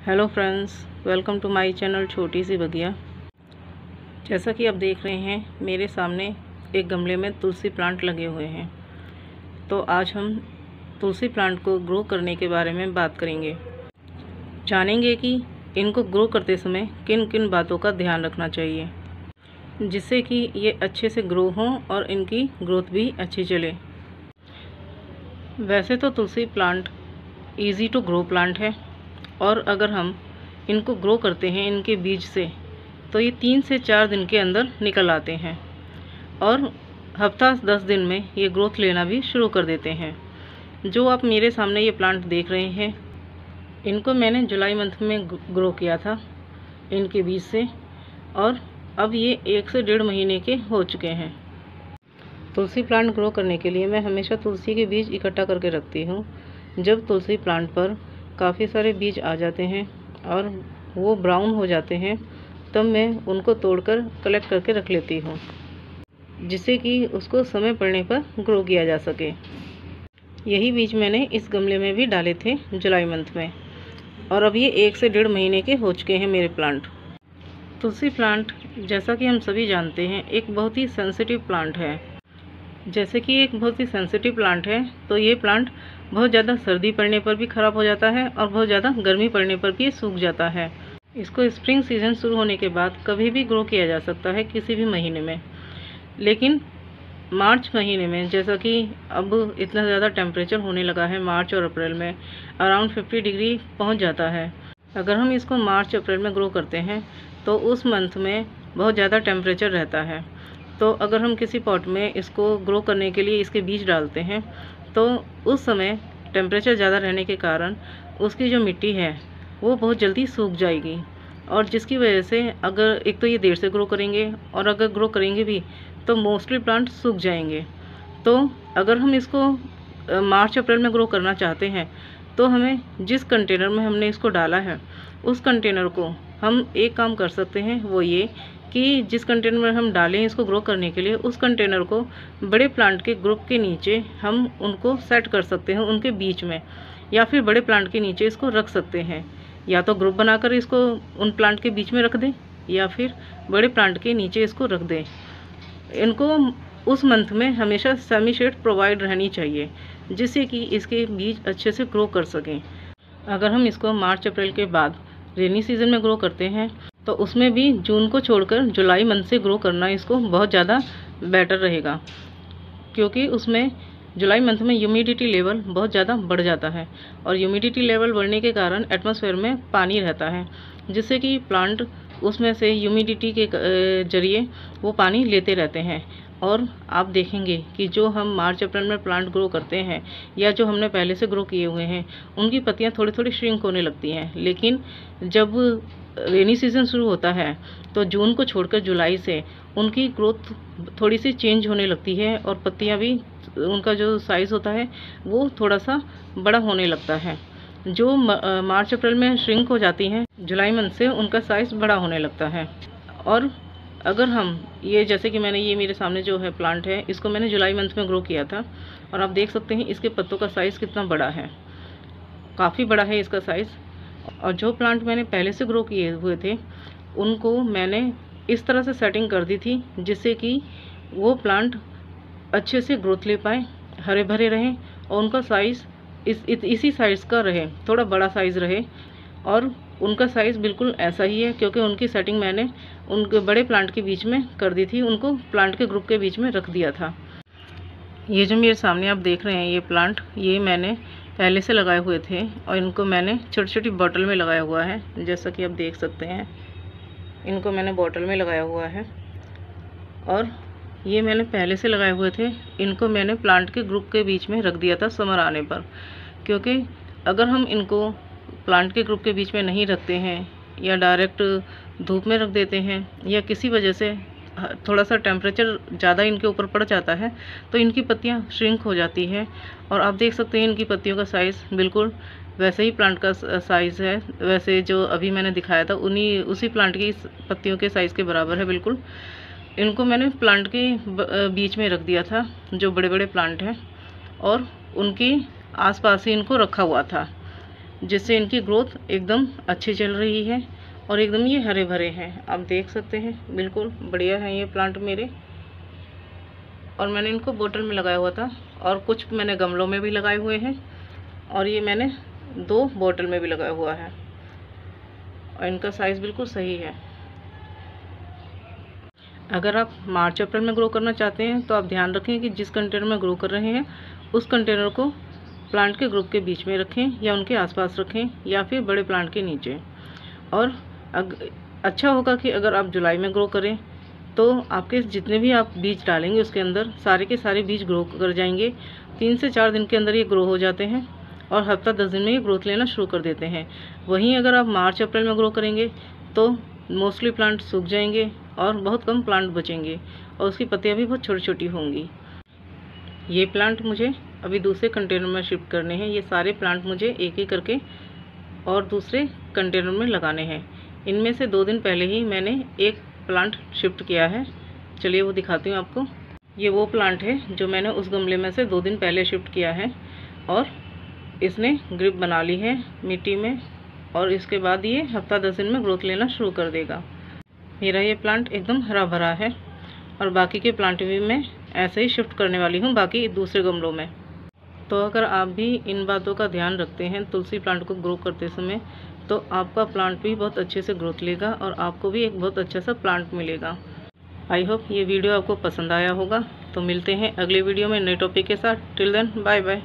Hello friends, welcome to my channel छोटी सी बगिया। जैसा कि आप देख रहे हैं मेरे सामने एक गमले में तुलसी प्लांट लगे हुए हैं। तो आज हम तुलसी प्लांट को ग्रो करने के बारे में बात करेंगे। जानेंगे कि इनको ग्रो करते समय किन किन बातों का ध्यान रखना चाहिए जिससे कि ये अच्छे से ग्रो हों और इनकी ग्रोथ भी अच्छी चले। वैसे तो tulsi plant easy to grow plant है और अगर हम इनको ग्रो करते हैं इनके बीज से तो ये 3 से 4 दिन के अंदर निकल आते हैं और हफ्ता 10 दिन में ये ग्रोथ लेना भी शुरू कर देते हैं। जो आप मेरे सामने ये प्लांट देख रहे हैं, इनको मैंने जुलाई मंथ में ग्रो किया था इनके बीज से, और अब ये 1 से 1.5 महीने के हो चुके हैं। तुलसी प्लांट ग्रो करने के लिए मैं हमेशा तुलसी के बीज इकट्ठा करके रखती हूँ। जब तुलसी प्लांट पर काफ़ी सारे बीज आ जाते हैं और वो ब्राउन हो जाते हैं तब मैं उनको तोड़कर कलेक्ट करके रख लेती हूँ जिससे कि उसको समय पड़ने पर ग्रो किया जा सके। यही बीज मैंने इस गमले में भी डाले थे जुलाई मंथ में और अब ये 1 से 1.5 महीने के हो चुके हैं मेरे प्लांट। तुलसी प्लांट, जैसा कि हम सभी जानते हैं, एक बहुत ही सेंसिटिव प्लांट है। जैसे कि एक बहुत ही सेंसिटिव प्लांट है तो ये प्लांट बहुत ज़्यादा सर्दी पड़ने पर भी ख़राब हो जाता है और बहुत ज़्यादा गर्मी पड़ने पर भी सूख जाता है। इसको स्प्रिंग सीजन शुरू होने के बाद कभी भी ग्रो किया जा सकता है, किसी भी महीने में। लेकिन मार्च महीने में, जैसा कि अब इतना ज़्यादा टेम्परेचर होने लगा है, मार्च और अप्रैल में अराउंड 50 डिग्री पहुँच जाता है। अगर हम इसको मार्च अप्रैल में ग्रो करते हैं तो उस मंथ में बहुत ज़्यादा टेम्परेचर रहता है। तो अगर हम किसी पॉट में इसको ग्रो करने के लिए इसके बीज डालते हैं तो उस समय टेम्परेचर ज़्यादा रहने के कारण उसकी जो मिट्टी है वो बहुत जल्दी सूख जाएगी, और जिसकी वजह से अगर एक तो ये देर से ग्रो करेंगे और अगर ग्रो करेंगे भी तो मोस्टली प्लांट सूख जाएंगे। तो अगर हम इसको मार्च अप्रैल में ग्रो करना चाहते हैं तो हमें जिस कंटेनर में हमने इसको डाला है उस कंटेनर को हम एक काम कर सकते हैं, वो ये कि जिस कंटेनर में हम डालें इसको ग्रो करने के लिए, उस कंटेनर को बड़े प्लांट के ग्रुप के नीचे हम उनको सेट कर सकते हैं, उनके बीच में, या फिर बड़े प्लांट के नीचे इसको रख सकते हैं। या तो ग्रुप बनाकर इसको उन प्लांट के बीच में रख दें या फिर बड़े प्लांट के नीचे इसको रख दें। इनको उस मंथ में हमेशा सेमी शेड प्रोवाइड रहनी चाहिए जिससे कि इसके बीज अच्छे से ग्रो कर सकें। अगर हम इसको मार्च अप्रैल के बाद रेनी सीजन में ग्रो करते हैं तो उसमें भी जून को छोड़कर जुलाई मंथ से ग्रो करना इसको बहुत ज़्यादा बेटर रहेगा, क्योंकि उसमें जुलाई मंथ में ह्यूमिडिटी लेवल बहुत ज़्यादा बढ़ जाता है और ह्यूमिडिटी लेवल बढ़ने के कारण एटमॉस्फेयर में पानी रहता है जिससे कि प्लांट उसमें से ह्यूमिडिटी के जरिए वो पानी लेते रहते हैं। और आप देखेंगे कि जो हम मार्च अप्रैल में प्लांट ग्रो करते हैं या जो हमने पहले से ग्रो किए हुए हैं उनकी पत्तियां थोड़ी थोड़ी श्रिंक होने लगती हैं, लेकिन जब रेनी सीज़न शुरू होता है तो जून को छोड़कर जुलाई से उनकी ग्रोथ थोड़ी सी चेंज होने लगती है और पत्तियां भी, उनका जो साइज़ होता है वो थोड़ा सा बड़ा होने लगता है। जो मार्च अप्रैल में श्रिंक हो जाती हैं, जुलाई मंथ से उनका साइज़ बड़ा होने लगता है। और अगर हम ये, जैसे कि मैंने ये मेरे सामने जो है प्लांट है, इसको मैंने जुलाई मंथ में ग्रो किया था और आप देख सकते हैं इसके पत्तों का साइज़ कितना बड़ा है, काफ़ी बड़ा है इसका साइज़। और जो प्लांट मैंने पहले से ग्रो किए हुए थे उनको मैंने इस तरह से सेटिंग कर दी थी जिससे कि वो प्लांट अच्छे से ग्रोथ ले पाए, हरे भरे रहें और उनका साइज़ इसी साइज़ का रहे, थोड़ा बड़ा साइज़ रहे। और उनका साइज़ बिल्कुल ऐसा ही है क्योंकि उनकी सेटिंग मैंने उनके बड़े प्लांट के बीच में कर दी थी, उनको प्लांट के ग्रुप के बीच में रख दिया था। ये जो मेरे सामने आप देख रहे हैं ये प्लांट, ये मैंने पहले से लगाए हुए थे और इनको मैंने छोटी छोटी बॉटल में लगाया हुआ है। जैसा कि आप देख सकते हैं इनको मैंने बॉटल में लगाया हुआ है और ये मैंने पहले से लगाए हुए थे। इनको मैंने प्लांट के ग्रुप के बीच में रख दिया था समर आने पर, क्योंकि अगर हम इनको प्लांट के ग्रुप के बीच में नहीं रखते हैं या डायरेक्ट धूप में रख देते हैं या किसी वजह से थोड़ा सा टेम्परेचर ज़्यादा इनके ऊपर पड़ जाता है तो इनकी पत्तियां श्रिंक हो जाती हैं। और आप देख सकते हैं इनकी पत्तियों का साइज़ बिल्कुल वैसे ही प्लांट का साइज़ है, वैसे जो अभी मैंने दिखाया था उसी प्लांट की पत्तियों के साइज़ के बराबर है बिल्कुल। इनको मैंने प्लांट के बीच में रख दिया था जो बड़े बड़े प्लांट हैं और उनके आसपास ही इनको रखा हुआ था। जिससे इनकी ग्रोथ एकदम अच्छी चल रही है और एकदम ये हरे भरे हैं। आप देख सकते हैं बिल्कुल बढ़िया है ये प्लांट मेरे। और मैंने इनको बोतल में लगाया हुआ था और कुछ मैंने गमलों में भी लगाए हुए हैं और ये मैंने 2 बोतल में भी लगाया हुआ है और इनका साइज़ बिल्कुल सही है। अगर आप मार्च अप्रैल में ग्रो करना चाहते हैं तो आप ध्यान रखें कि जिस कंटेनर में ग्रो कर रहे हैं उस कंटेनर को प्लांट के ग्रुप के बीच में रखें या उनके आसपास रखें या फिर बड़े प्लांट के नीचे। और अच्छा होगा कि अगर आप जुलाई में ग्रो करें तो आपके जितने भी आप बीज डालेंगे उसके अंदर सारे के सारे बीज ग्रो कर जाएंगे। 3 से 4 दिन के अंदर ये ग्रो हो जाते हैं और हफ्ता 10 दिन में ये ग्रोथ लेना शुरू कर देते हैं। वहीं अगर आप मार्च अप्रैल में ग्रो करेंगे तो मोस्टली प्लांट सूख जाएंगे और बहुत कम प्लांट बचेंगे और उसकी पत्तियां भी बहुत छोटी छोटी होंगी। ये प्लांट मुझे अभी दूसरे कंटेनर में शिफ्ट करने हैं। ये सारे प्लांट मुझे एक एक करके और दूसरे कंटेनर में लगाने हैं। इनमें से 2 दिन पहले ही मैंने एक प्लांट शिफ्ट किया है, चलिए वो दिखाती हूँ आपको। ये वो प्लांट है जो मैंने उस गमले में से 2 दिन पहले शिफ्ट किया है और इसने ग्रिप बना ली है मिट्टी में और इसके बाद ये हफ्ता 10 दिन में ग्रोथ लेना शुरू कर देगा। मेरा ये प्लांट एकदम हरा भरा है और बाकी के प्लांट भी मैं ऐसे ही शिफ्ट करने वाली हूँ बाकी दूसरे गमलों में। तो अगर आप भी इन बातों का ध्यान रखते हैं तुलसी प्लांट को ग्रो करते समय तो आपका प्लांट भी बहुत अच्छे से ग्रोथ लेगा और आपको भी एक बहुत अच्छा सा प्लांट मिलेगा। आई होप ये वीडियो आपको पसंद आया होगा। तो मिलते हैं अगले वीडियो में नए टॉपिक के साथ। Till then bye bye.